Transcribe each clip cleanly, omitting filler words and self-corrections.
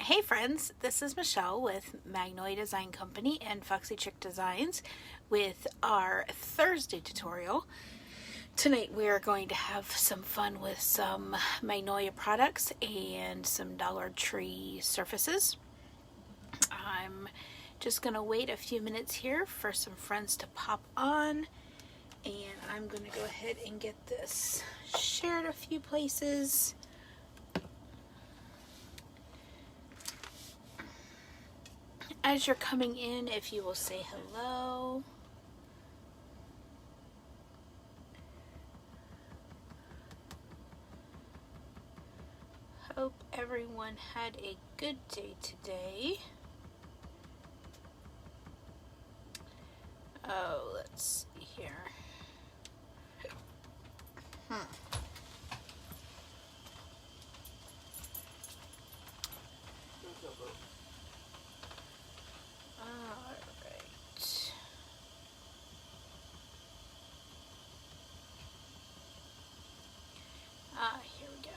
Hey friends, this is Michelle with Magnolia Design Company and Foxy Chick Designs with our Thursday tutorial. Tonight we are going to have some fun with some Magnolia products and some Dollar Tree surfaces. I'm just going to wait a few minutes here for some friends to pop on, and I'm going to go ahead and get this shared a few places. As you're coming in, if you will say hello. Hope everyone had a good day today. Oh, let's see here. Alright. Here we go.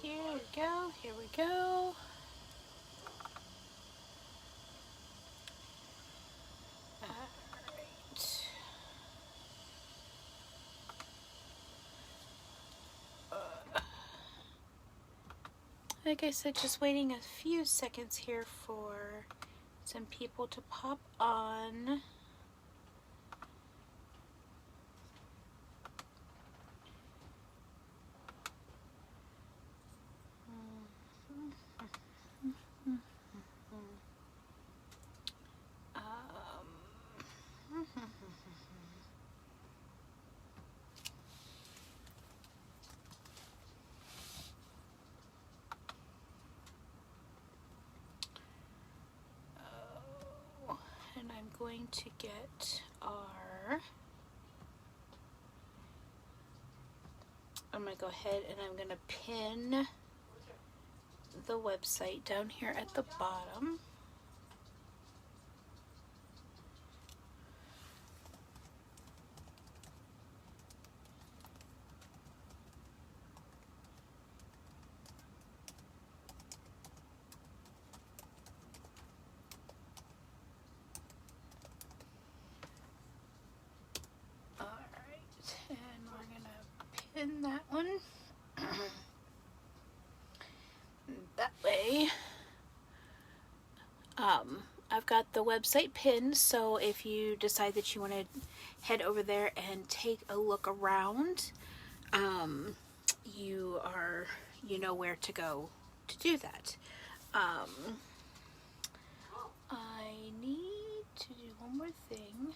Here we go, here we go. Alright. Like I said, just waiting a few seconds here for some people to pop on. And I'm going to get I'm going to go ahead and I'm going to pin the website down here at the bottom. In that one. That way I've got the website pinned, so if you decide that you want to head over there and take a look around, you know where to go to do that. I need to do one more thing.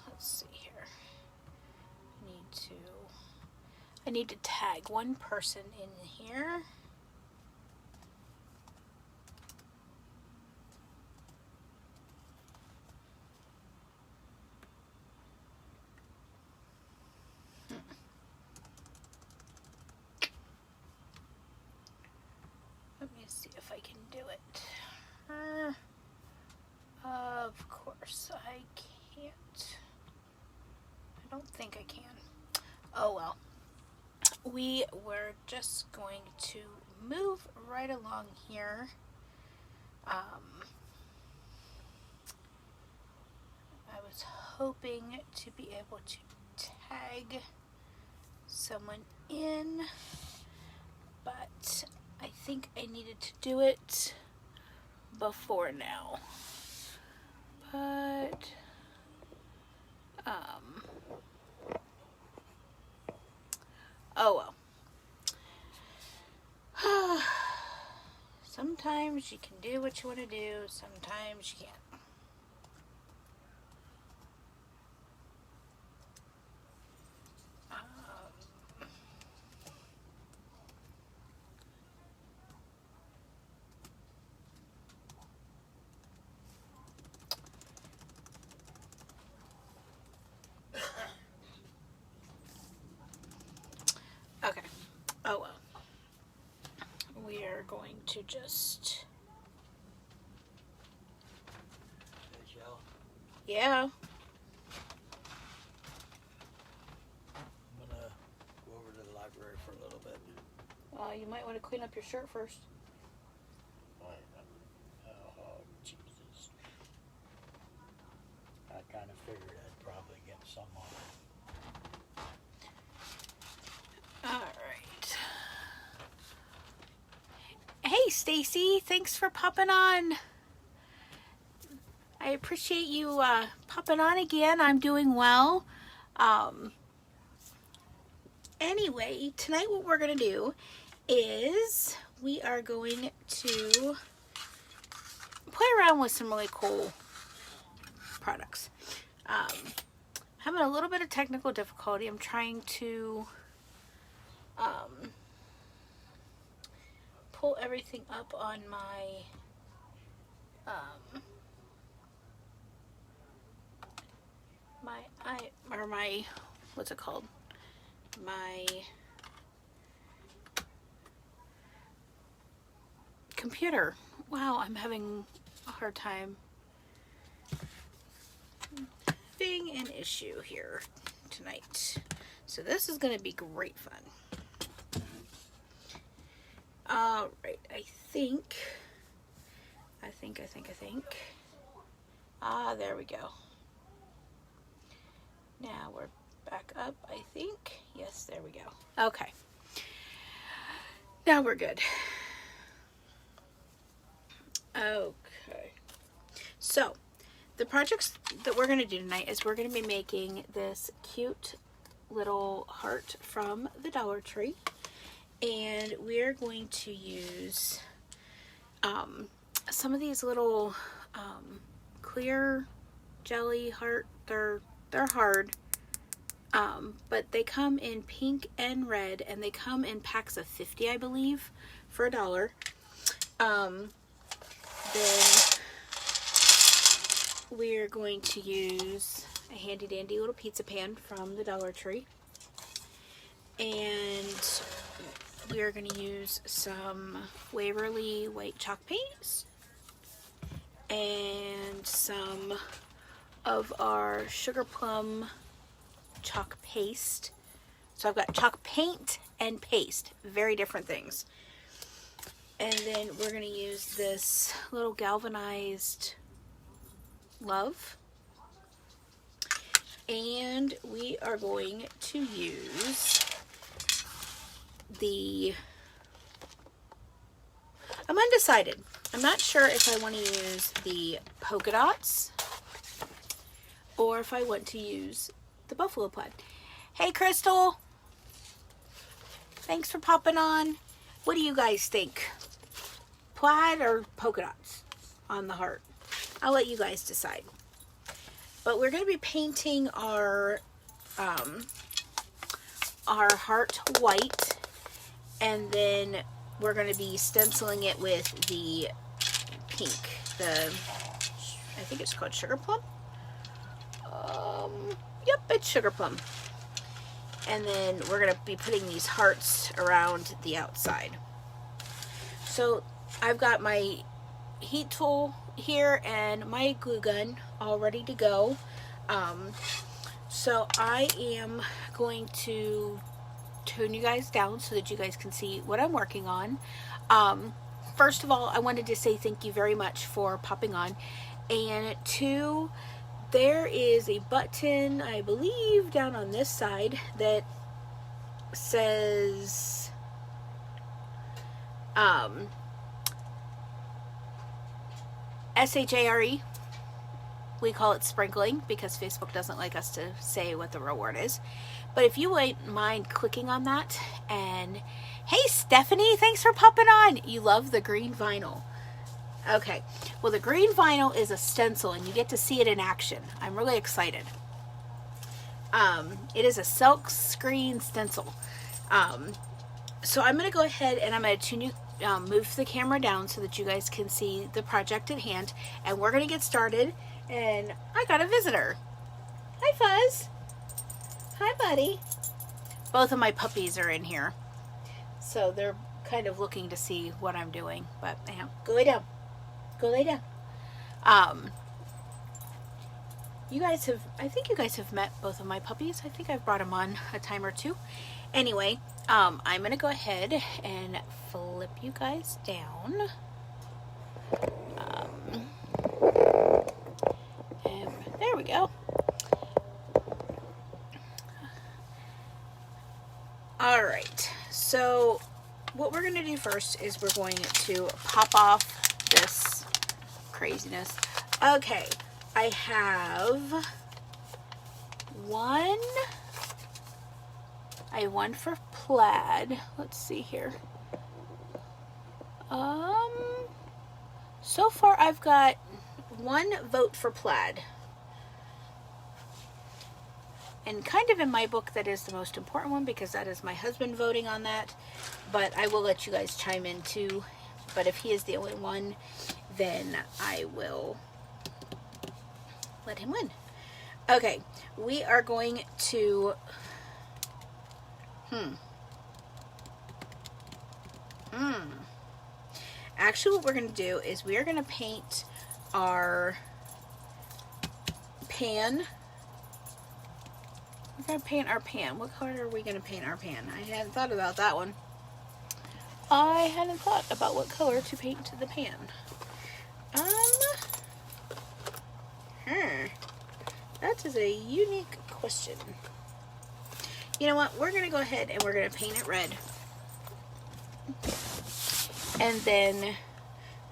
Let's see here. I need to tag one person in here. Let me see if I can do it. Of course I can't. I don't think I can. Oh well. We were just going to move right along here. I was hoping to be able to tag someone in, but I think I needed to do it before now. But oh well. Sometimes you can do what you want to do, sometimes you can't. going to just... Yeah. I'm gonna go over to the library for a little bit. You might want to clean up your shirt first. Oh, Jesus. I kind of figured I'd probably get some on. Alright. Hey, Stacy. Thanks for popping on. I appreciate you popping on again. I'm doing well. Anyway, tonight what we're going to do is we are going to play around with some really cool products. Having a little bit of technical difficulty. I'm trying to pull everything up on my what's it called? My computer. Wow, I'm having a hard time. Having an issue here tonight. So this is going to be great fun. All right, I think. There we go. Now we're back up, I think. Yes, there we go. Okay. Now we're good. Okay. So, the projects that we're going to do tonight is we're going to be making this cute little heart from the Dollar Tree. And we're going to use some of these little clear jelly heart. They're hard, but they come in pink and red, and they come in packs of 50, I believe, for $1. Then we're going to use a handy dandy little pizza pan from the Dollar Tree, and we're going to use some Waverly white chalk paints and some of our sugar plum chalk paste. So I've got chalk paint and paste, very different things. And then we're going to use this little galvanized love. And we are going to use I'm undecided. I'm not sure if I want to use the polka dots or if I want to use the buffalo plaid. Hey, Crystal. Thanks for popping on. What do you guys think? Plaid or polka dots on the heart? I'll let you guys decide. But we're going to be painting our heart white, and then we're going to be stenciling it with the pink. I think it's called sugar plum. Yep, it's sugar plum. And then we're going to be putting these hearts around the outside. So I've got my heat tool here and my glue gun all ready to go. So I am going to turn you guys down so that you guys can see what I'm working on. First of all, I wanted to say thank you very much for popping on. And two, there is a button, I believe, down on this side that says SHARE. We call it sprinkling because Facebook doesn't like us to say what the real word is. But if you wouldn't mind clicking on that, and hey, Stephanie, thanks for popping on. You love the green vinyl. Okay, well, the green vinyl is a stencil, and you get to see it in action. I'm really excited. It is a silk screen stencil. So I'm going to go ahead and I'm going to move the camera down so that you guys can see the project at hand, and we're going to get started. And I got a visitor. Hi, Fuzz. Hi, buddy. Both of my puppies are in here, so they're kind of looking to see what I'm doing. But anyhow, go lay down. Go lay down. I think you guys have met both of my puppies. I think I've brought them on a time or two. Anyway, I'm going to go ahead and flip you guys down. And there we go. Alright, so what we're going to do first is we're going to pop off this craziness. Okay, I have one for plaid. Let's see here. So far I've got one vote for plaid. And kind of in my book, that is the most important one because that is my husband voting on that. But I will let you guys chime in too. But if he is the only one, then I will let him win. Okay, we are going to... Actually, what we're going to do is we are going to paint our pan. We're going to paint our pan. What color are we going to paint our pan? I hadn't thought about that one. I hadn't thought about what color to paint the pan. That is a unique question. You know what? We're going to go ahead and we're going to paint it red. And then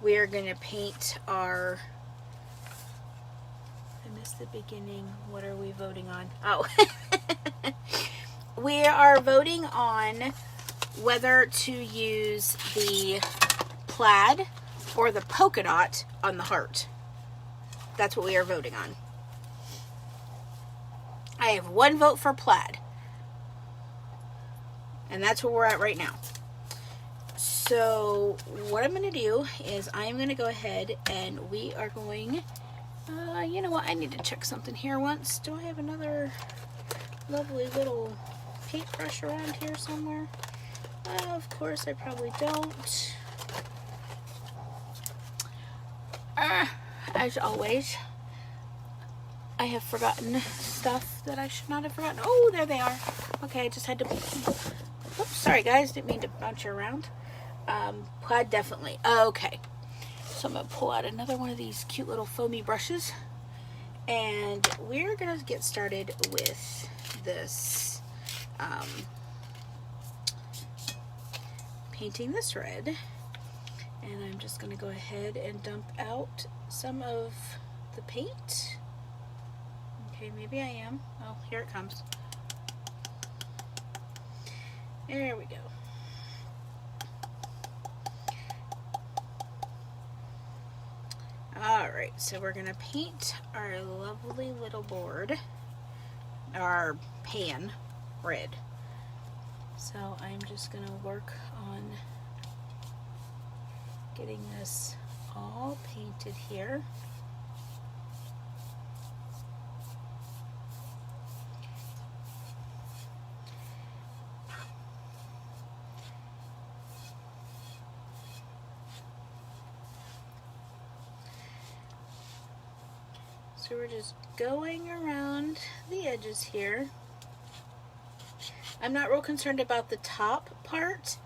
we're going to paint our... I missed the beginning. What are we voting on? Oh. We are voting on whether to use the plaid or the polka dot on the heart. That's what we are voting on. I have one vote for plaid. And that's where we're at right now. So what I'm going to do is I'm going to go ahead and we are going... you know what? I need to check something here once. Do I have another lovely little paintbrush around here somewhere? Of course I probably don't. As always, I have forgotten stuff that I should not have forgotten. Oh, there they are. Okay, I just had to... Oops, sorry guys, didn't mean to bounce you around. Plaid definitely. Okay. So I'm going to pull out another one of these cute little foamy brushes. And we're going to get started with this, painting this red. And I'm just going to go ahead and dump out some of the paint. Okay, maybe I am. Oh, here it comes. There we go. Alright, so we're going to paint our lovely little board, our pan, red. So I'm just going to work on getting this all painted here. So we're just going around the edges here. I'm not real concerned about the top part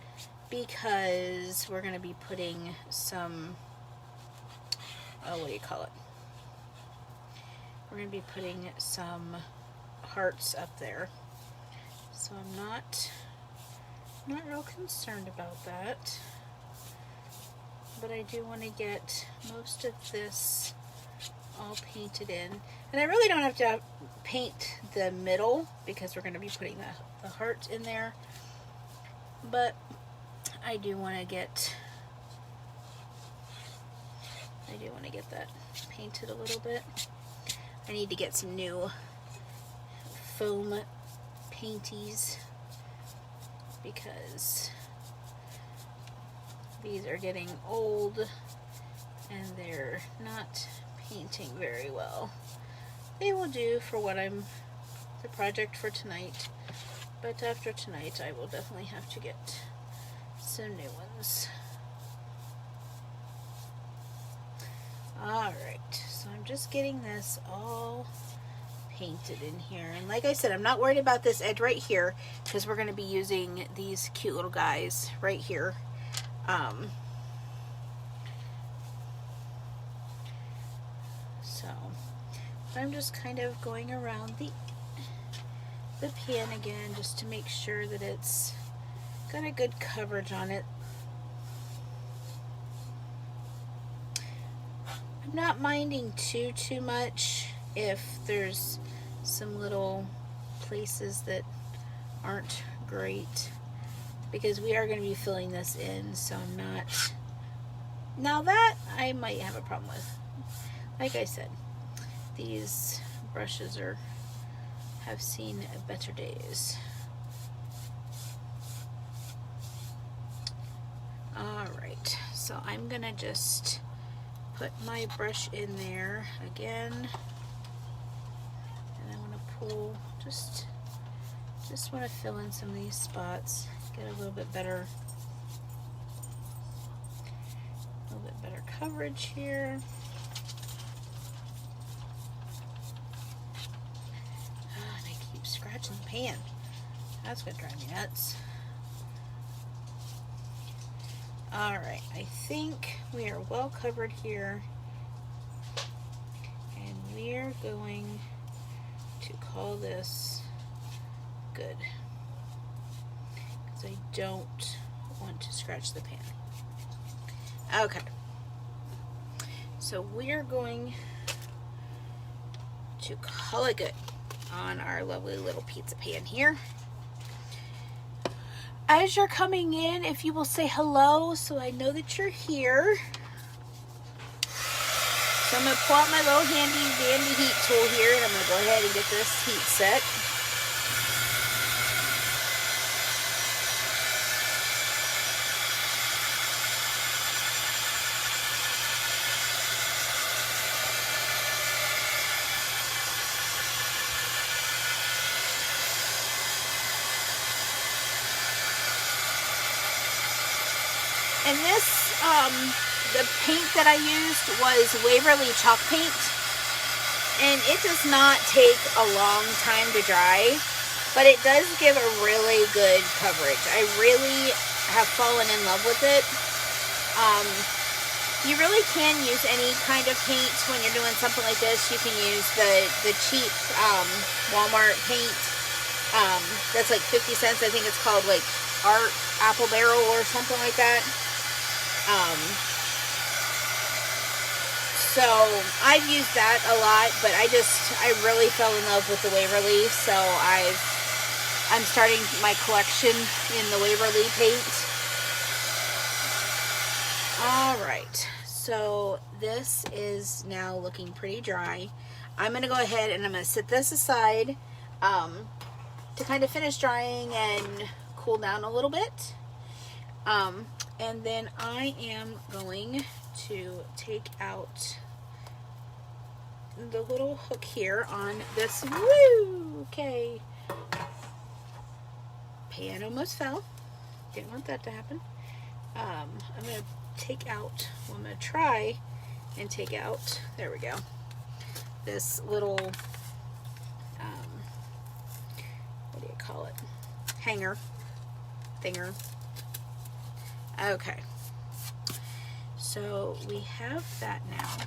because we're going to be putting some, what do you call it? We're going to be putting some hearts up there. So I'm not real concerned about that. But I do want to get most of this all painted in. And I really don't have to paint the middle because we're going to be putting the heart in there. But I do want to get that painted a little bit. I need to get some new foam painties because these are getting old and they're not painting very well. They will do for the project for tonight, but after tonight I will definitely have to get some new ones. Alright, so I'm just getting this all painted in here. And like I said, I'm not worried about this edge right here because we're going to be using these cute little guys right here. So I'm just kind of going around the pan again just to make sure that it's got a good coverage on it. I'm not minding too much if there's some little places that aren't great, because we are going to be filling this in, so I'm not. Now that I might have a problem with. Like I said, these brushes have seen better days. Alright, so I'm gonna just put my brush in there again, and I want to pull, just want to fill in some of these spots, get a little bit better coverage here. And I keep scratching the pan. That's gonna drive me nuts. Alright, I think we are well covered here, and we're going to call this good because I don't want to scratch the pan. Okay, so we're going to call it good on our lovely little pizza pan here. As you're coming in, if you will say hello so I know that you're here. So I'm going to pull out my little handy dandy heat tool here, and I'm going to go ahead and get this heat set. And this, the paint that I used was Waverly chalk paint, and it does not take a long time to dry, but it does give a really good coverage. I really have fallen in love with it. You really can use any kind of paint when you're doing something like this. You can use the cheap Walmart paint. That's like 50 cents. I think it's called like Art Apple Barrel or something like that. So I've used that a lot, but I really fell in love with the Waverly, so I'm starting my collection in the Waverly paint. Alright, so this is now looking pretty dry. I'm going to go ahead and I'm going to set this aside to kind of finish drying and cool down a little bit. And then I am going to take out the little hook here on this. Woo! Okay. Pan almost fell. Didn't want that to happen. I'm going to take out, well, I'm going to try and take out, there we go, this little, what do you call it? Hanger. Thinger. Okay, so we have that now.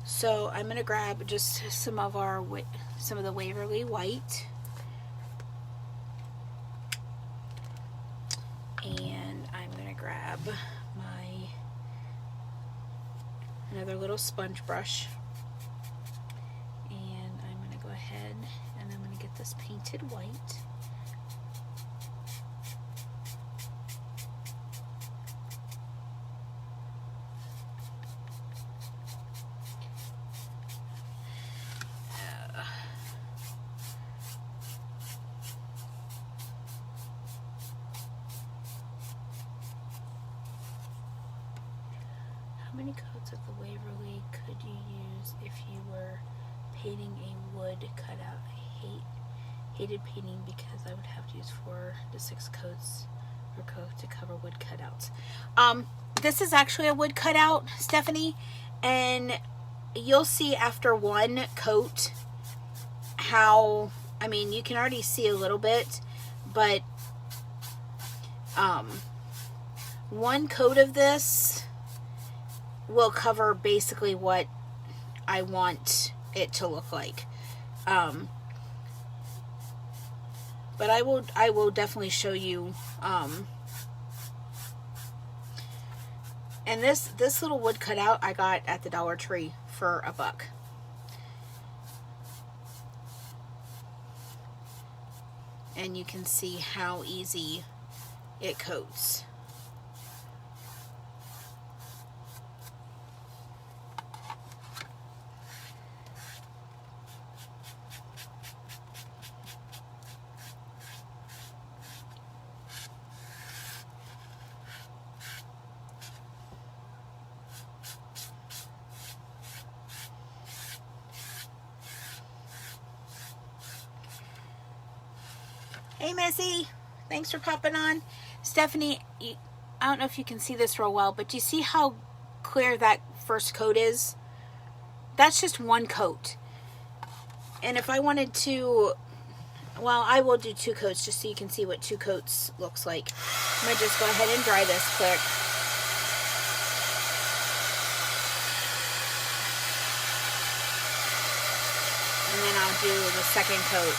So I'm gonna grab just some of the Waverly white, and I'm gonna grab another little sponge brush, and I'm gonna go ahead and I'm gonna get this painted white. How many coats of the Waverly could you use if you were painting a wood cutout? I hated painting because I would have to use 4 to 6 coats To cover wood cutouts. This is actually a wood cutout, Stephanie, and you'll see after one coat how, I mean, you can already see a little bit, but one coat of this will cover basically what I want it to look like. But I will definitely show you. And this little wood cutout I got at the Dollar Tree for $1. And you can see how easy it coats. Hey, Missy. Thanks for popping on. Stephanie, I don't know if you can see this real well, but do you see how clear that first coat is? That's just one coat. And if I wanted to, well, I will do 2 coats just so you can see what 2 coats looks like. I'm going to just go ahead and dry this quick. And then I'll do the second coat.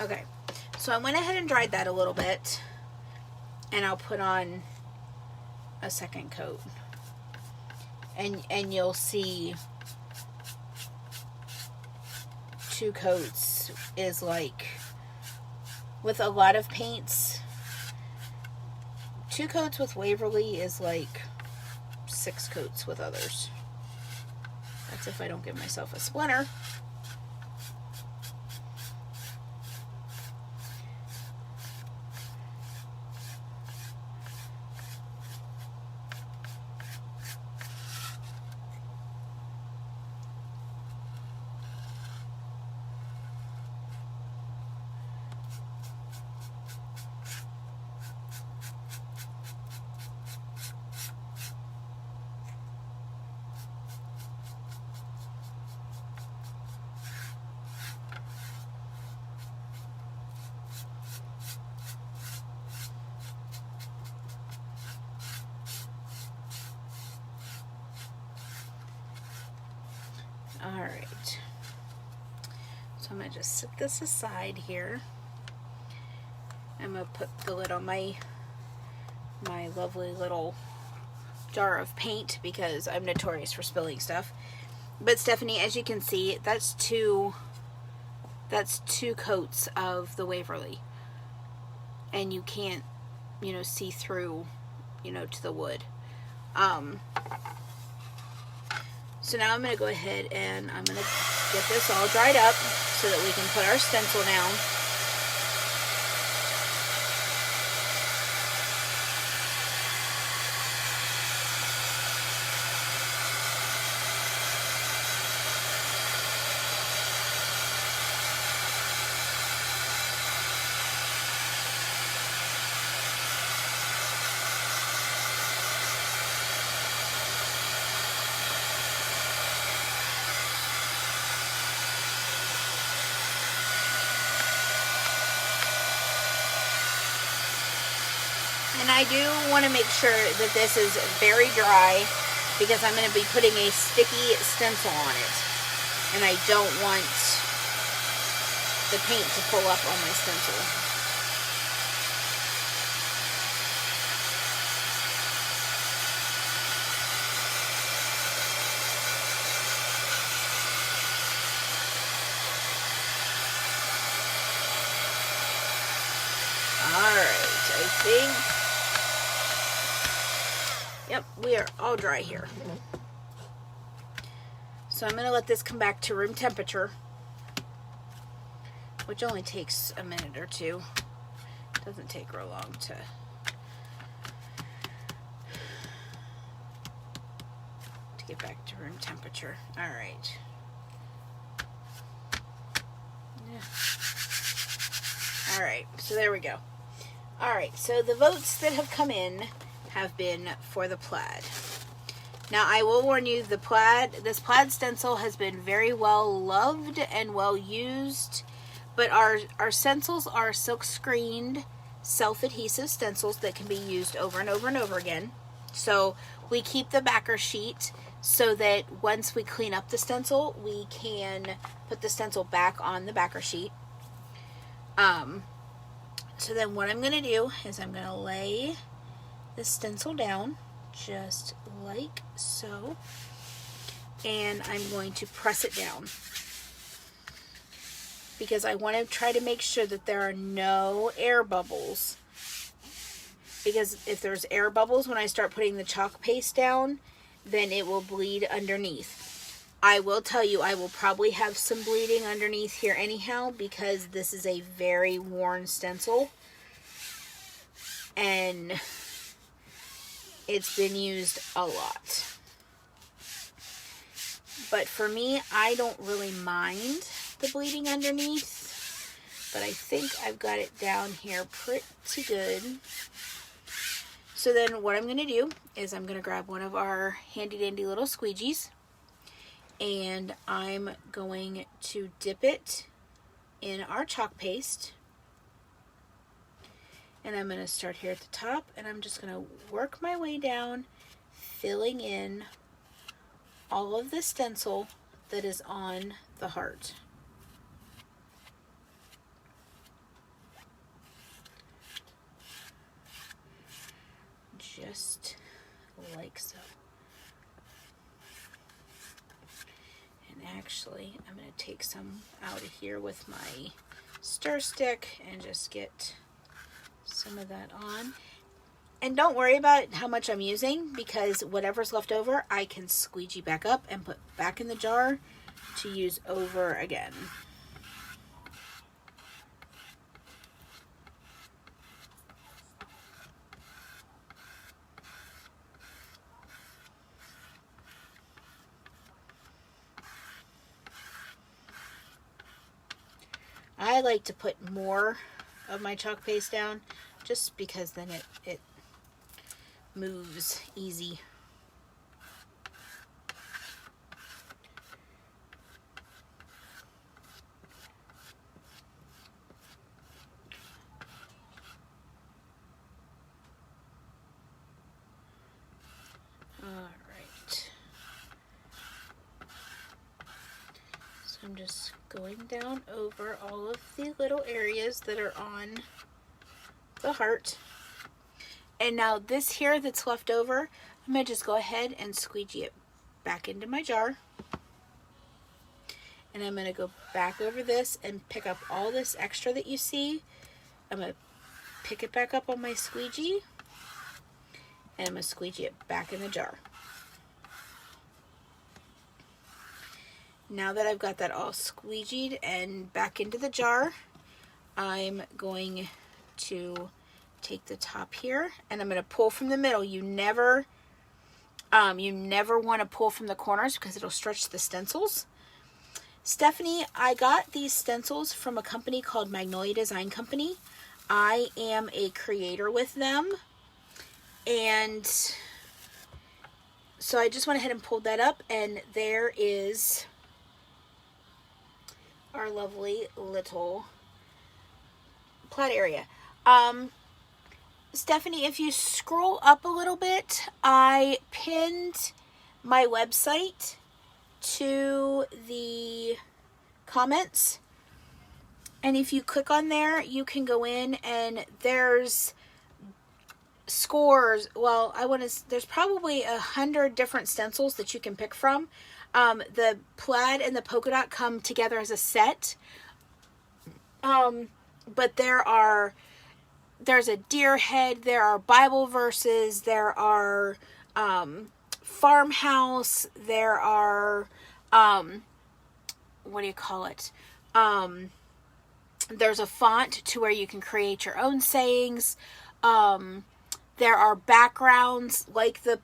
Okay, so I went ahead and dried that a little bit, and I'll put on a second coat, and you'll see 2 coats is like, with a lot of paints, 2 coats with Waverly is like 6 coats with others. That's if I don't give myself a splinter. Alright, so I'm going to just set this aside here. I'm going to put the lid on my lovely little jar of paint because I'm notorious for spilling stuff. But Stephanie, as you can see, that's two coats of the Waverly. And you can't, see through, to the wood. So now I'm going to go ahead and I'm going to get this all dried up so that we can put our stencil down. And I do want to make sure that this is very dry because I'm going to be putting a sticky stencil on it. And I don't want the paint to pull up on my stencil. Alright, I think... Yep, we are all dry here. So I'm going to let this come back to room temperature. which only takes a minute or two. Doesn't take real long to get back to room temperature. All right. Yeah. All right, so there we go. All right, so the votes that have come in have been for the plaid. Now, I will warn you, this plaid stencil has been very well loved and well used, but our stencils are silk screened, self-adhesive stencils that can be used over and over and over again. So we keep the backer sheet so that once we clean up the stencil, we can put the stencil back on the backer sheet. So then what I'm going to do is I'm going to lay the stencil down just like so, and I'm going to press it down because I want to try to make sure that there are no air bubbles, because if there's air bubbles when I start putting the chalk paste down, then it will bleed underneath. I will tell you, I will probably have some bleeding underneath here anyhow, because this is a very worn stencil and it's been used a lot. But for me, I don't really mind the bleeding underneath, but I think I've got it down here pretty good. So then what I'm going to do is I'm going to grab one of our handy dandy little squeegees, and I'm going to dip it in our chalk paste. And I'm going to start here at the top, and I'm just going to work my way down, filling in all of the stencil that is on the heart. Just like so. And actually, I'm going to take some out of here with my stir stick and just get some of that on. And don't worry about how much I'm using, because whatever's left over I can squeegee back up and put back in the jar to use over again. I like to put more of my chalk paste down just because then it moves easy. Alright. So I'm just going down over all of the little areas that are on the heart. And now this here that's left over, I'm going to just go ahead and squeegee it back into my jar. And I'm going to go back over this and pick up all this extra that you see. I'm going to pick it back up on my squeegee, and I'm going to squeegee it back in the jar. Now that I've got that all squeegeed and back into the jar, I'm going to take the top here, and I'm going to pull from the middle. You never want to pull from the corners because it'll stretch the stencils. Stephanie, I got these stencils from a company called Magnolia Design Company. I am a creator with them, and so I just went ahead and pulled that up, and there is our lovely little plaid area. Stephanie, if you scroll up a little bit, I pinned my website to the comments, and if you click on there, you can go in and there's scores. Well, there's probably 100 different stencils that you can pick from. The plaid and the polka dot come together as a set, but there's a deer head, there are Bible verses, there are farmhouse, there are what do you call it, There's a font to where you can create your own sayings. There are backgrounds like the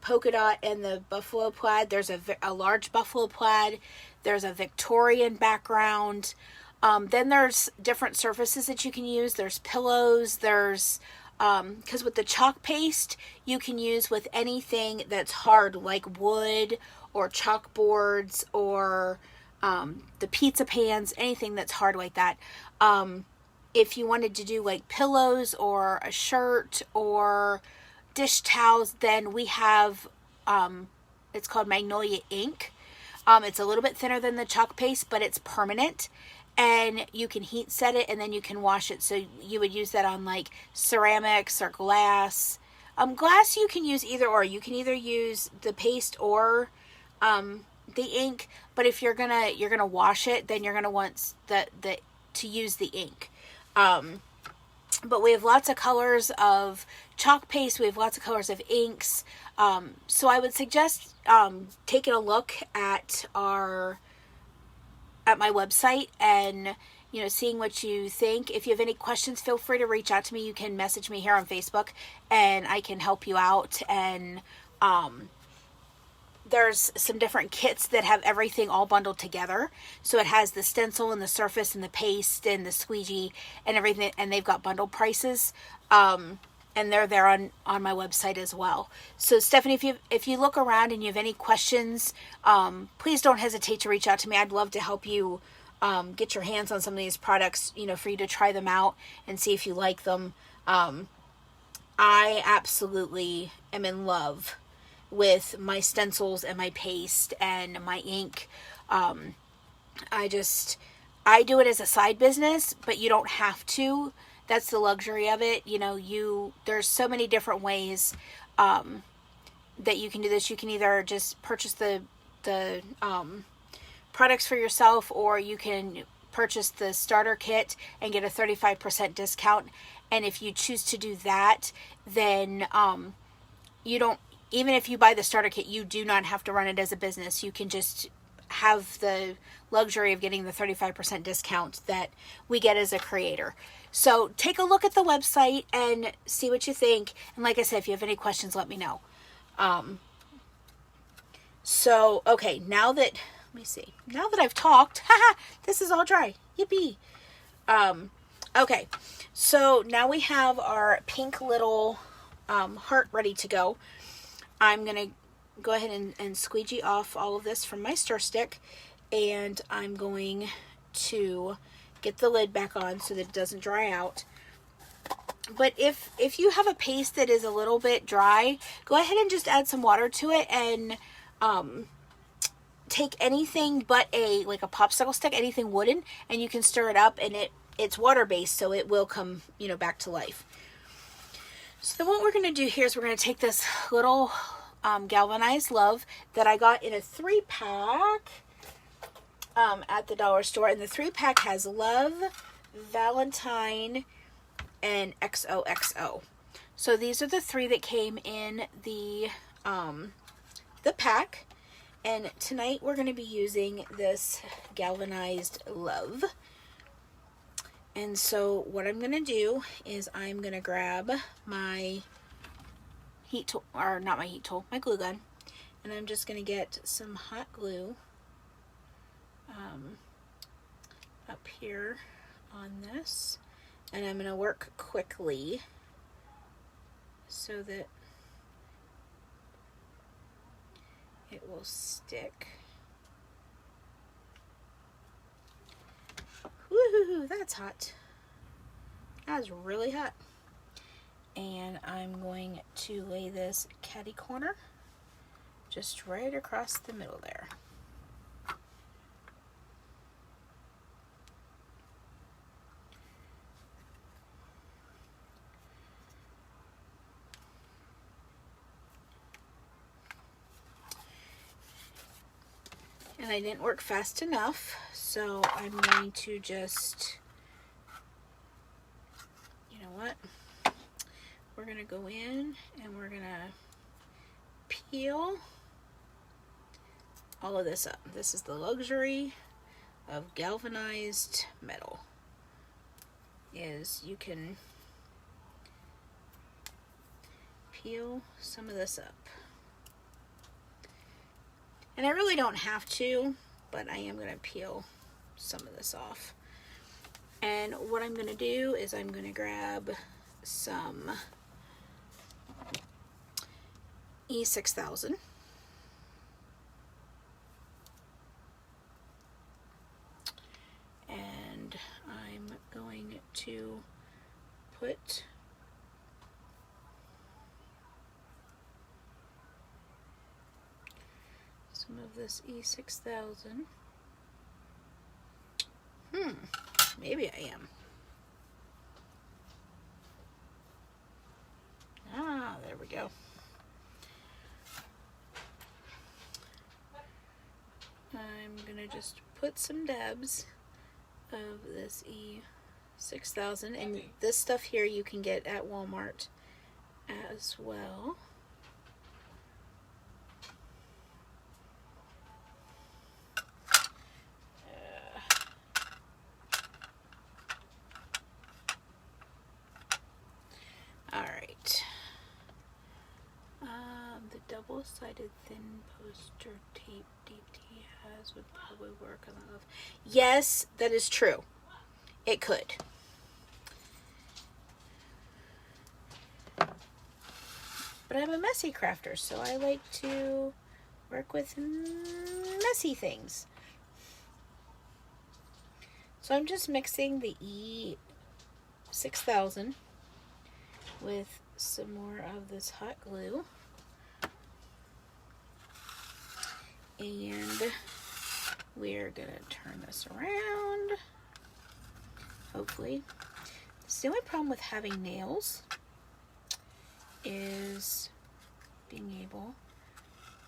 polka dot and the buffalo plaid. There's a large buffalo plaid. There's a Victorian background. Then there's different surfaces that you can use. There's pillows. There's because with the chalk paste, you can use with anything that's hard, like wood or chalkboards or the pizza pans, anything that's hard like that. If you wanted to do like pillows or a shirt or dish towels, then we have, it's called Magnolia ink. It's a little bit thinner than the chalk paste, but it's permanent. And you can heat set it and then you can wash it. So you would use that on like ceramics or glass. Glass you can use either or. You can either use the paste or the ink. But if you're gonna wash it, then you're gonna want to use the ink. But we have lots of colors of chalk paste. We have lots of colors of inks. So I would suggest taking a look at my website and seeing what you think. If you have any questions, feel free to reach out to me. You can message me here on Facebook and I can help you out. And there's some different kits that have everything all bundled together. So it has the stencil and the surface and the paste and the squeegee and everything, and they've got bundle prices. And they're there on my website as well. So Stephanie, if you look around and you have any questions, please don't hesitate to reach out to me. I'd love to help you get your hands on some of these products, for you to try them out and see if you like them. I absolutely am in love with my stencils and my paste and my ink. I do it as a side business, but you don't have to. That's the luxury of it. There's so many different ways that you can do this. You can either just purchase the products for yourself, or you can purchase the starter kit and get a 35% discount. And if you choose to do that, then you don't, even if you buy the starter kit, you do not have to run it as a business. You can just have the luxury of getting the 35% discount that we get as a creator. So take a look at the website and see what you think. And like I said, if you have any questions, let me know. Okay, now that I've talked, this is all dry. Yippee. Okay, so now we have our pink little heart ready to go. I'm going to go ahead and squeegee off all of this from my stir stick, and I'm going to get the lid back on so that it doesn't dry out. But if you have a paste that is a little bit dry, go ahead and just add some water to it and take anything but a popsicle stick, anything wooden, and you can stir it up, and it's water based, so it will come back to life. So then what we're going to do here is we're going to take this little galvanized love that I got in a 3-pack at the dollar store. And the 3-pack has love, Valentine, and XOXO. So these are the 3 that came in the pack. And tonight we're going to be using this galvanized love. And so what I'm going to do is I'm going to grab my heat tool, or not my heat tool, my glue gun. And I'm just going to get some hot glue up here on this. And I'm going to work quickly so that it will stick. Woohoo, that's hot. That's really hot. And I'm going to lay this catty corner just right across the middle there. And I didn't work fast enough, so I'm going to just, you know what? We're going to go in and we're going to peel all of this up. This is the luxury of galvanized metal. is you can peel some of this up. And I really don't have to, but I am going to peel some of this off. And what I'm going to do is I'm going to grab some E6000. And I'm going to put some of this E6000. Maybe I am. Ah, there we go. I'm gonna just put some dabs of this E6000, and this stuff here you can get at Walmart as well. Alright. The double-sided thin poster tape DT has would probably work on the left. Yes, that is true. It could. But I'm a messy crafter, so I like to work with messy things. So I'm just mixing the E6000 with some more of this hot glue. And we're going to turn this around. Hopefully. It's the only problem with having nails is being able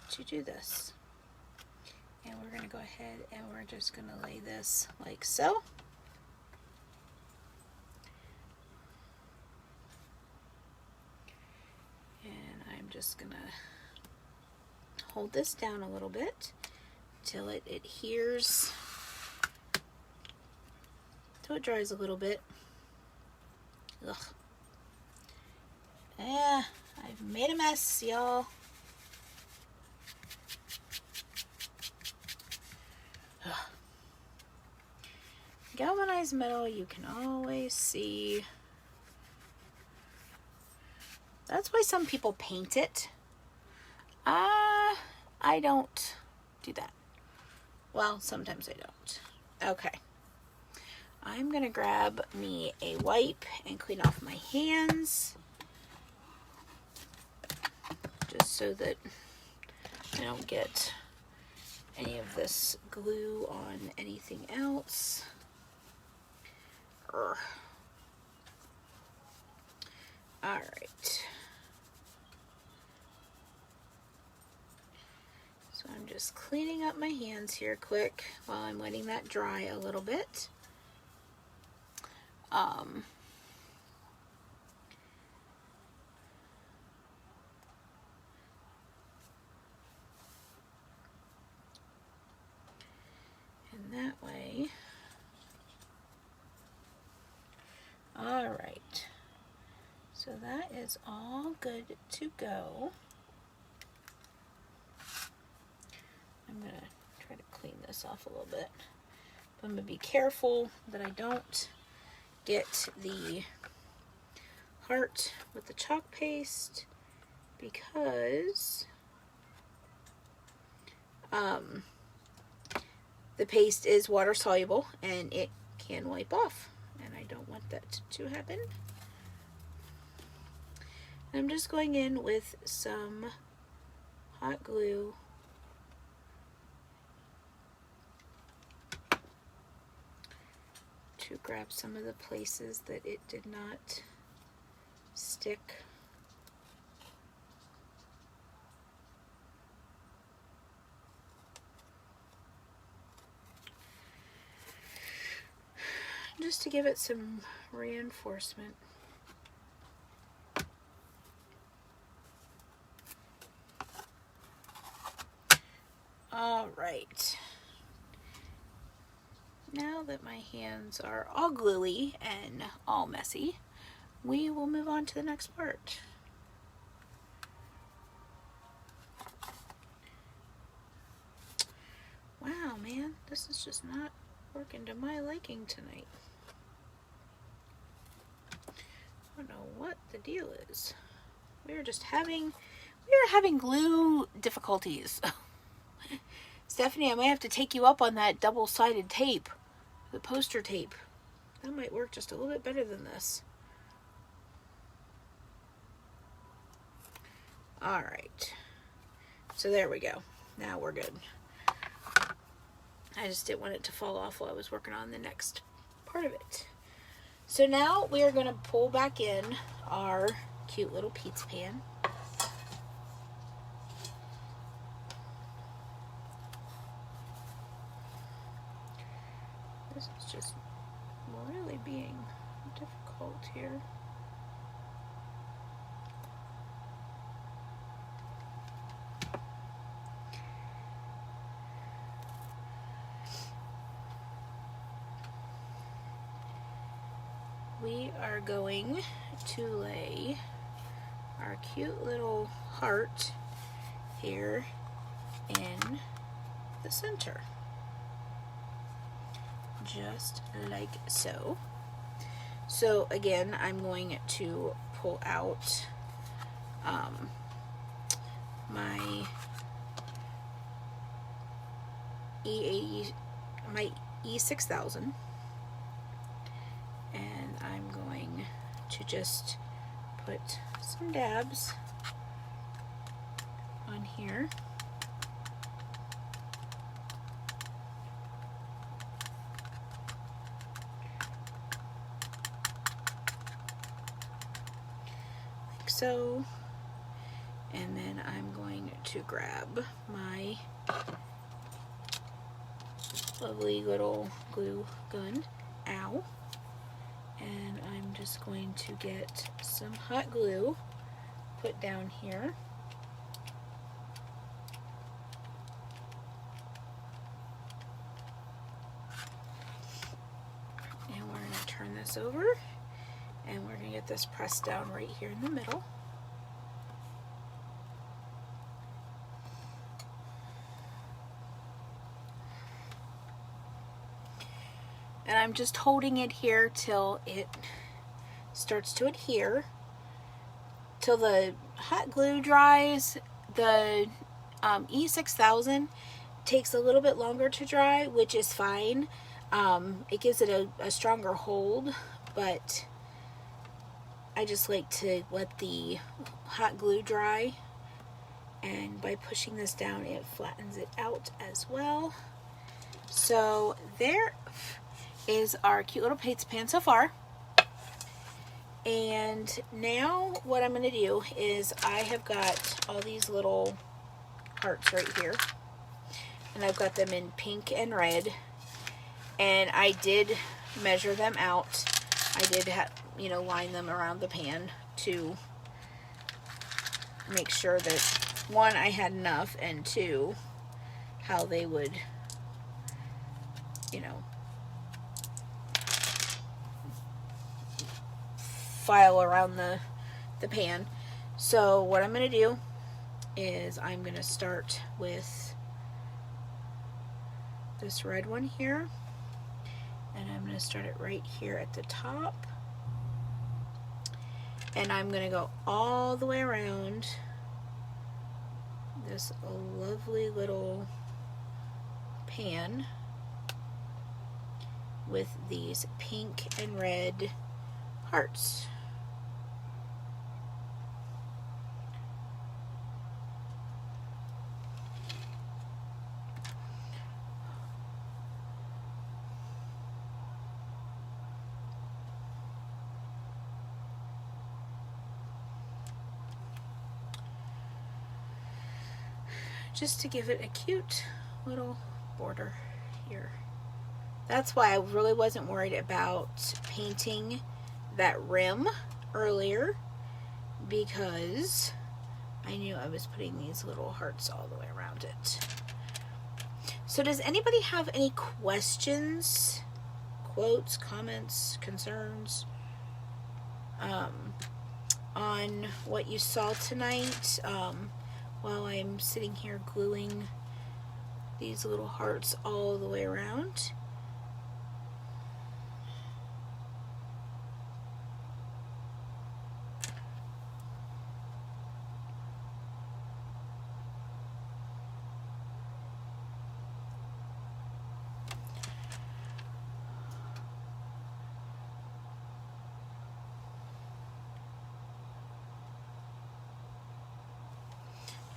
to do this. And we're going to go ahead and we're just going to lay this like so. And I'm just going to hold this down a little bit till it adheres, till it dries a little bit. Ugh. Yeah, I've made a mess, y'all. Galvanized metal, you can always see. That's why some people paint it. I don't do that. Well, sometimes I don't. Okay. I'm going to grab me a wipe and clean off my hands. Just so that I don't get any of this glue on anything else. Alright. So I'm just cleaning up my hands here quick while I'm letting that dry a little bit. And that way. Alright. So that is all good to go. I'm going to try to clean this off a little bit. But I'm going to be careful that I don't get the heart with the chalk paste because the paste is water soluble and it can wipe off, and I don't want that to happen. I'm just going in with some hot glue to grab some of the places that it did not stick. Just to give it some reinforcement. All right. Now that my hands are all gluey and all messy, we will move on to the next part. Wow, man, this is just not working to my liking tonight. I don't know what the deal is. We are having glue difficulties. Stephanie, I might have to take you up on that double-sided tape, the poster tape. That might work just a little bit better than this. All right. So there we go. Now we're good. I just didn't want it to fall off while I was working on the next part of it. So now we are going to pull back in our cute little pizza pan. This is just really being difficult here. We are going to lay our cute little heart here in the center. Just like so. So again, I'm going to pull out my E6000, and I'm going to just put some dabs on here. Like so. And then I'm going to grab my lovely little glue gun. Ow. And I'm just going to get some hot glue put down here. And we're going to turn this over, and we're going to get this pressed down right here in the middle. And I'm just holding it here till it starts to adhere. Till the hot glue dries. The E6000 takes a little bit longer to dry, which is fine. It gives it a stronger hold, but I just like to let the hot glue dry. And by pushing this down, it flattens it out as well. So there is our cute little pizza pan so far. And now what I'm going to do is I have got all these little hearts right here, and I've got them in pink and red, and I did measure them out. I did line them around the pan to make sure that, one, I had enough, and two, how they would file around the pan. So what I'm going to do is I'm going to start with this red one here, and I'm going to start it right here at the top, and I'm going to go all the way around this lovely little pan with these pink and red hearts. Just to give it a cute little border here. That's why I really wasn't worried about painting that rim earlier, because I knew I was putting these little hearts all the way around it. So does anybody have any questions quotes, comments, concerns on what you saw tonight while I'm sitting here gluing these little hearts all the way around.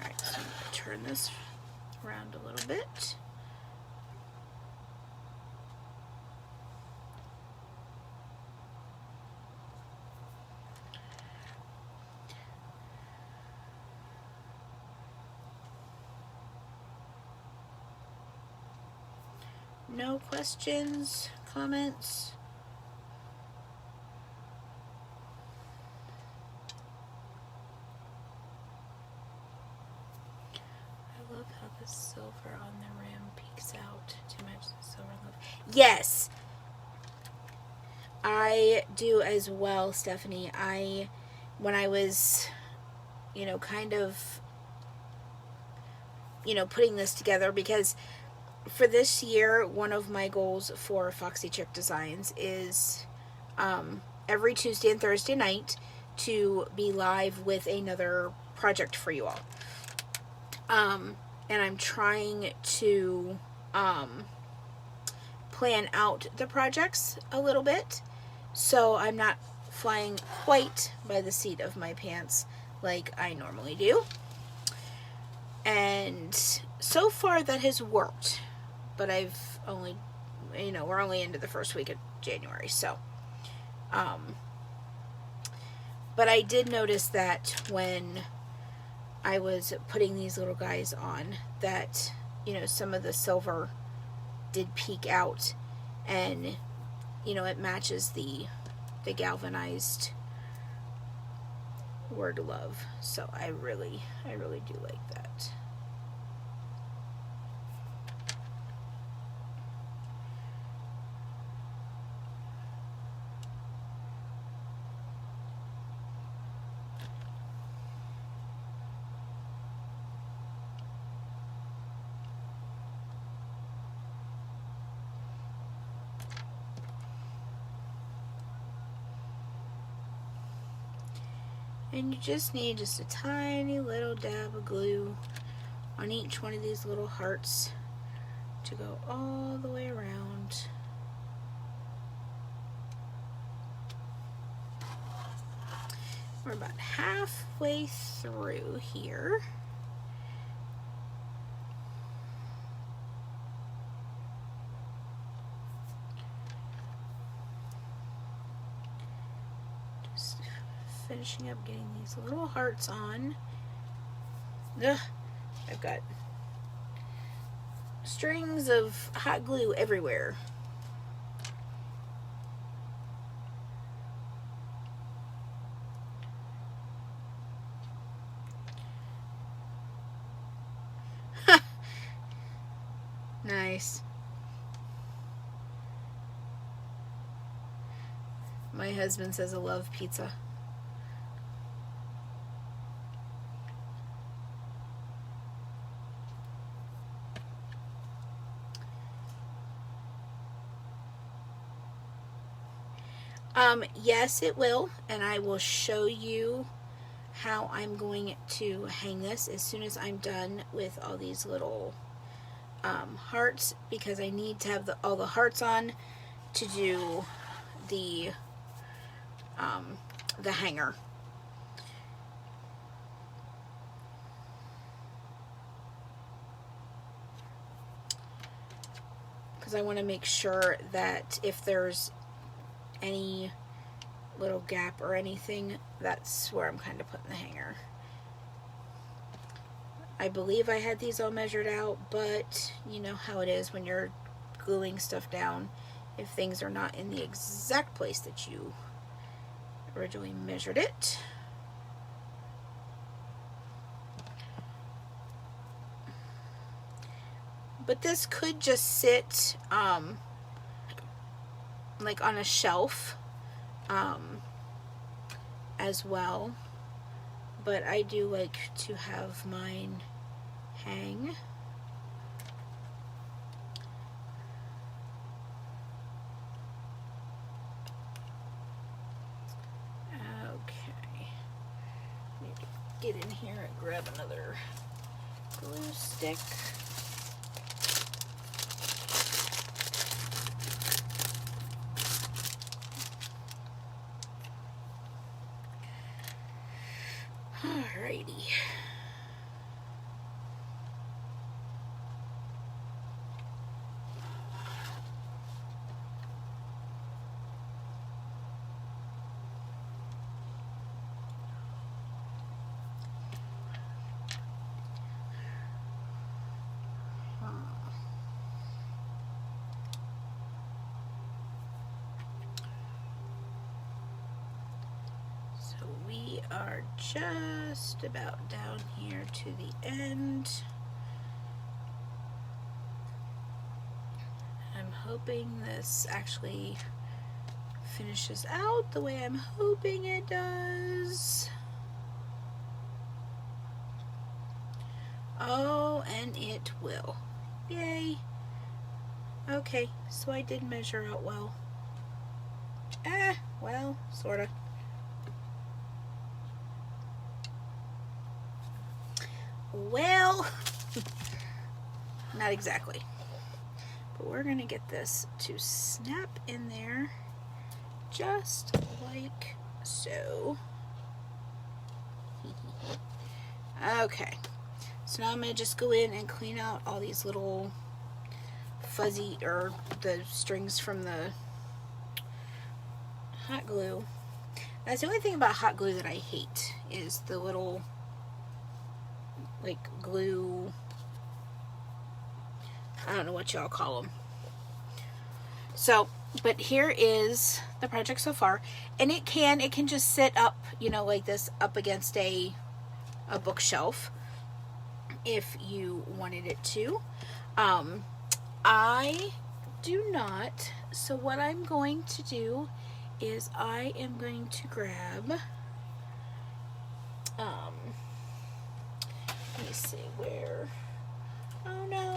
Alright, so I'm going to turn this around a little bit. No questions, comments? I love how the silver on the rim peeks out to match the silver look. Yes! I do as well, Stephanie. When I was, kind of, putting this together, because for this year, one of my goals for Foxy Chick Designs is every Tuesday and Thursday night to be live with another project for you all. And I'm trying to plan out the projects a little bit, so I'm not flying quite by the seat of my pants like I normally do. And so far that has worked. But I've only, we're only into the first week of January, so. But I did notice that when I was putting these little guys on, that, some of the silver did peek out, and, it matches the galvanized word love. So I really do like that. And you just need just a tiny little dab of glue on each one of these little hearts to go all the way around. We're about halfway through here. Just finishing up getting these little hearts on. Ugh, I've got strings of hot glue everywhere. Nice. My husband says I love pizza. Yes, it will, and I will show you how I'm going to hang this as soon as I'm done with all these little hearts, because I need to have all the hearts on to do the hanger. Because I want to make sure that if there's any little gap or anything, that's where I'm kind of putting the hanger. I believe I had these all measured out, but you know how it is when you're gluing stuff down. If things are not in the exact place that you originally measured it. But this could just sit like on a shelf as well, but I do like to have mine hang. Okay, need to get in here and grab another glue stick. Alrighty. So we are just about down here to the end. I'm hoping this actually finishes out the way I'm hoping it does. Oh, and it will. Yay. Okay, so I did measure out well. Well, sorta. Well, not exactly. But we're gonna get this to snap in there just like so. Okay, so now I'm gonna just go in and clean out all these little fuzzy, or the strings from the hot glue. That's the only thing about hot glue that I hate, is the little like glue, I don't know what y'all call them. So, but here is the project so far, and it can just sit up, you know, like this, up against a bookshelf if you wanted it to. I do not, so what I'm going to do is I am going to grab, let me see where, oh no,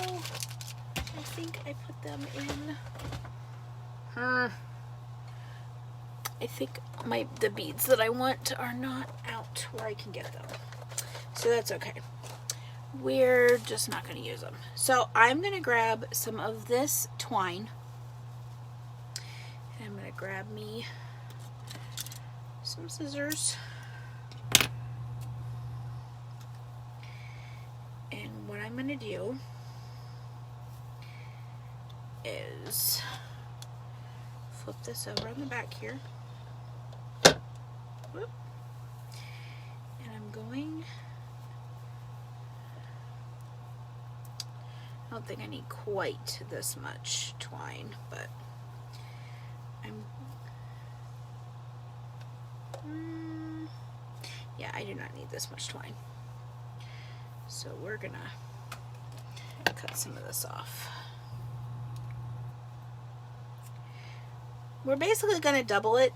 I think I put them in, I think the beads that I want are not out where I can get them, so that's okay. We're just not going to use them. So I'm going to grab some of this twine, and I'm going to grab me some scissors, and what I'm going to do is flip this over on the back here. Whoop. And I'm going, I don't think I need quite this much twine, but yeah, I do not need this much twine. So we're gonna cut some of this off. We're basically gonna double it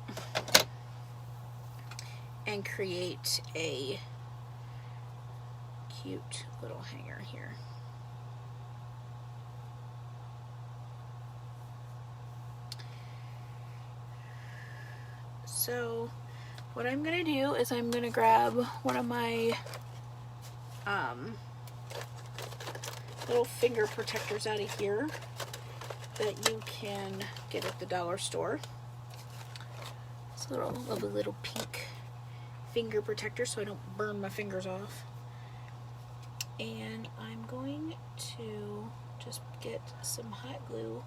and create a cute little hanger here. So what I'm gonna do is I'm gonna grab one of my little finger protectors out of here that you can get at the dollar store. It's a little lovely little pink finger protector so I don't burn my fingers off. And I'm going to just get some hot glue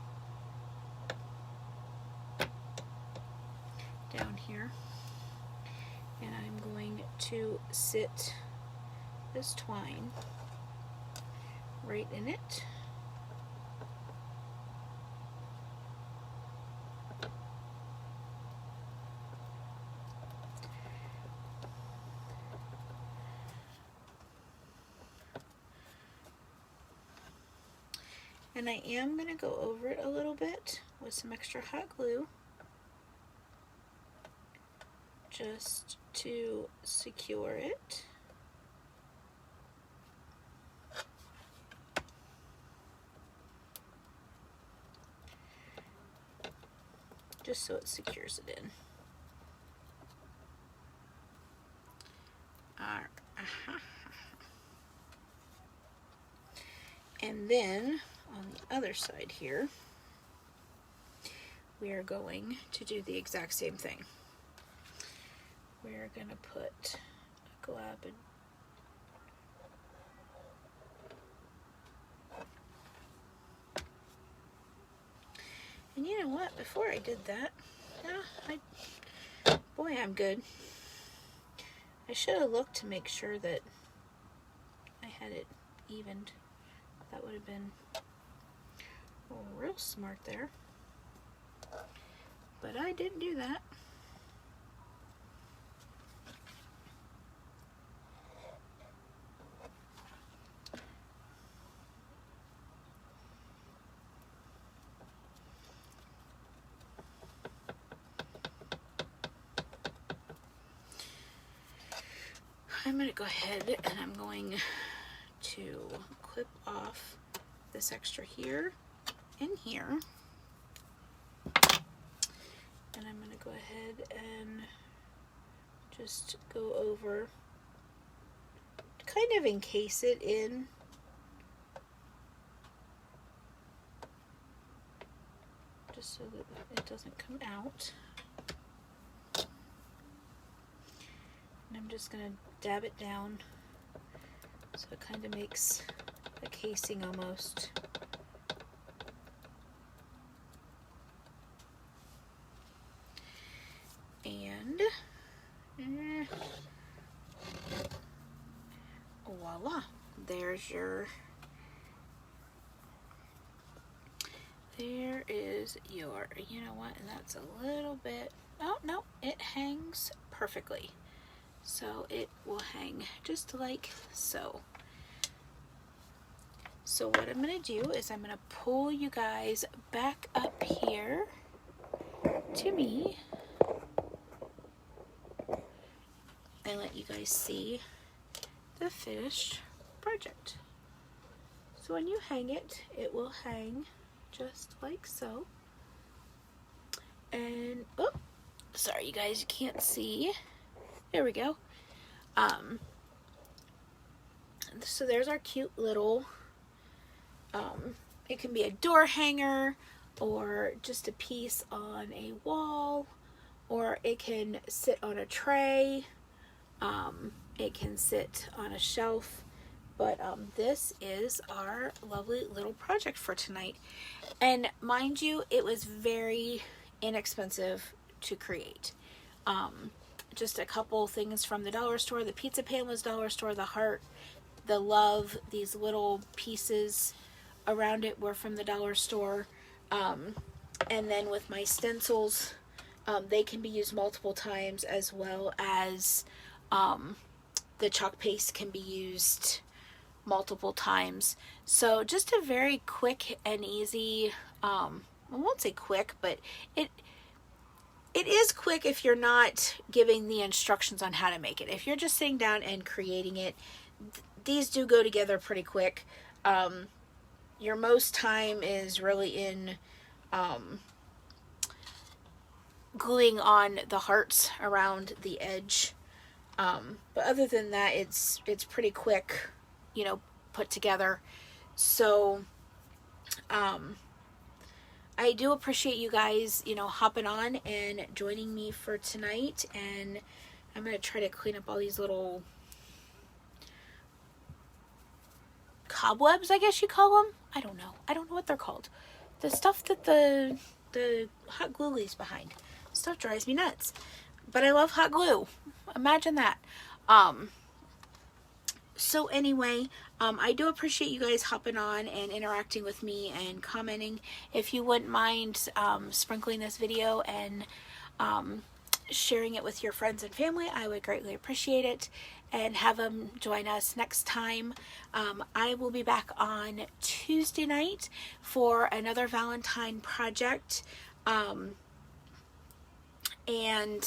down here, and I'm going to sit this twine right in it. And I am going to go over it a little bit with some extra hot glue. just to secure it. Just so it secures it in. And then on the other side here, we are going to do the exact same thing. We're going to put a glab in. And you know what? Before I did that, boy, I'm good. I should have looked to make sure that I had it evened. That would have been real smart there. But I didn't do that. I'm going to go ahead and I'm going to clip off this extra here and here. And I'm going to go ahead and just go over to kind of encase it in just so that it doesn't come out. And I'm just going to dab it down so it kind of makes a casing almost. And voila, there is your, you know what, and that's a little bit, oh no, it hangs perfectly. So it will hang just like so. So what I'm going to do is I'm going to pull you guys back up here to me and let you guys see the finished project. So when you hang it, it will hang just like so. And, oh, sorry you guys, you can't see. There we go. So there's our cute little, it can be a door hanger or just a piece on a wall, or it can sit on a tray. It can sit on a shelf. But this is our lovely little project for tonight. And mind you, it was very inexpensive to create. Just a couple things from the dollar store. The pizza pan was dollar store. The heart, the love, these little pieces around it were from the dollar store. And then with my stencils, they can be used multiple times, as well as the chalk paste can be used multiple times. So just a very quick and easy, I won't say quick, but it is quick if you're not giving the instructions on how to make it. If you're just sitting down and creating it, these do go together pretty quick. Your most time is really in gluing on the hearts around the edge. But other than that, it's pretty quick, you know, put together. So I do appreciate you guys, you know, hopping on and joining me for tonight. And I'm going to try to clean up all these little cobwebs, I guess you call them. I don't know what they're called. The stuff that the hot glue leaves behind. Stuff drives me nuts. But I love hot glue. Imagine that. So anyway, I do appreciate you guys hopping on and interacting with me and commenting. If you wouldn't mind sprinkling this video and sharing it with your friends and family, I would greatly appreciate it. And have them join us next time. I will be back on Tuesday night for another Valentine project. And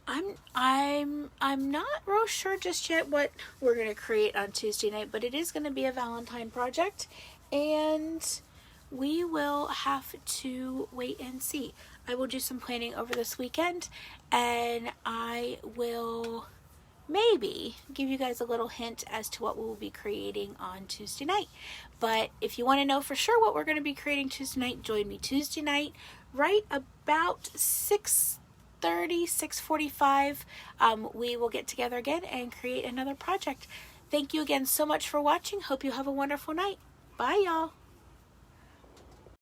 I'm not real sure just yet what we're gonna create on Tuesday night, but it is gonna be a Valentine project, and we will have to wait and see. I will do some planning over this weekend, and I will maybe give you guys a little hint as to what we will be creating on Tuesday night. But if you want to know for sure what we're going to be creating Tuesday night, join me Tuesday night right about 6:30, 6:45. We will get together again and create another project. Thank you again so much for watching. Hope you have a wonderful night. Bye, y'all.